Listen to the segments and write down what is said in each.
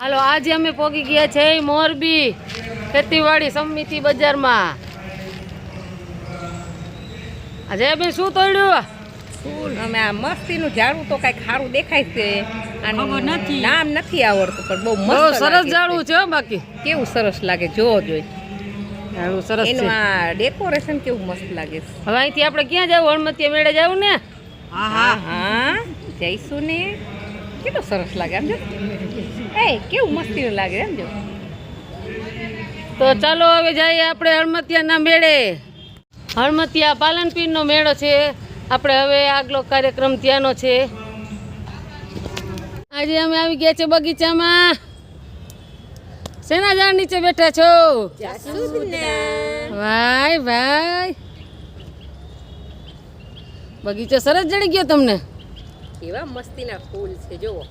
હાલો આજે અમે પોગી ગયા છે મોરબી ખેતીવાડી સમિતિ બજારમાં। આજે બેન શું તોડ્યું? ફૂલ અમે આ મસ્તીનું ઝાડું તો કઈક સારું દેખાય છે, આનું નામ નથી આવડતું પણ બહુ મસ્ત સરસ ઝાડું છે। બાકી કેવું સરસ લાગે, જોવો જોઈ ઝાડું સરસ એનું છે। આ ડેકોરેશન કેવું મસ્ત લાગે છે। હવે અહીંથી આપણે ક્યાં જવું? હળમતિયા મેળે જવું ને? હા હા જઈશું ને। કેટલું સરસ લાગે આમ જો, એ કેવું મસ્તીનું લાગે આમ જો। તો ચાલો હવે જઈએ આપણે હળમતિયાના મેળે। હળમતિયા પાલનપીરનો મેળો છે। આપણે હવે આગલો કાર્યક્રમ ત્યાંનો છે। આજે અમે આવી ગયા છે બગીચામાં। શેના ઝાડ નીચે બેઠા છો? ભાઈ ભાઈ, બગીચો સરસ જડી ગયો તમને? કેવા મસ્તીના ફૂલ છે જોવો।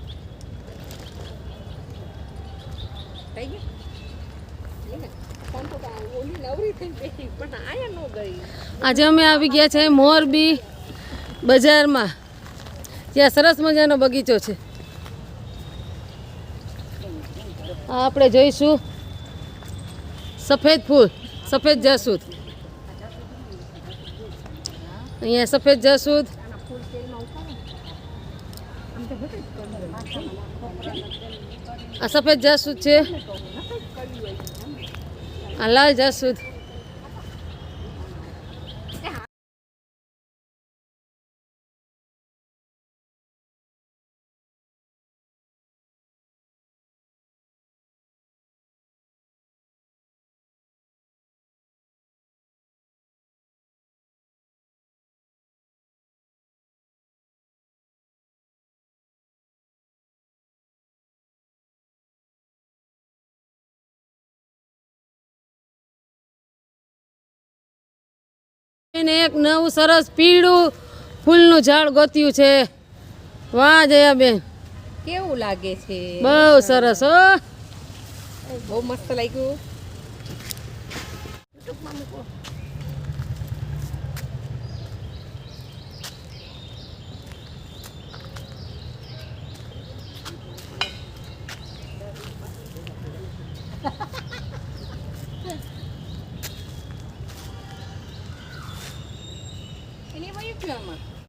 થઈ ગયા આજે અમે આવી ગયા છે મોરબી બજારમાં, ત્યાં સરસ મજાનો બગીચો છે। આ આપણે જોઈશું સફેદ ફૂલ, સફેદ જાસૂદ। અહીંયા સફેદ જાસૂદ, આ સફેદ જાસૂદ છે, આ લાલ જાસૂદ। એને એક નવું સરસ પીળું ફૂલનું ઝાડ ગોત્યું છે। વાહ જયાબેન, કેવું લાગે છે? બહુ સરસ હો, બહુ મસ્ત લાગ્યું।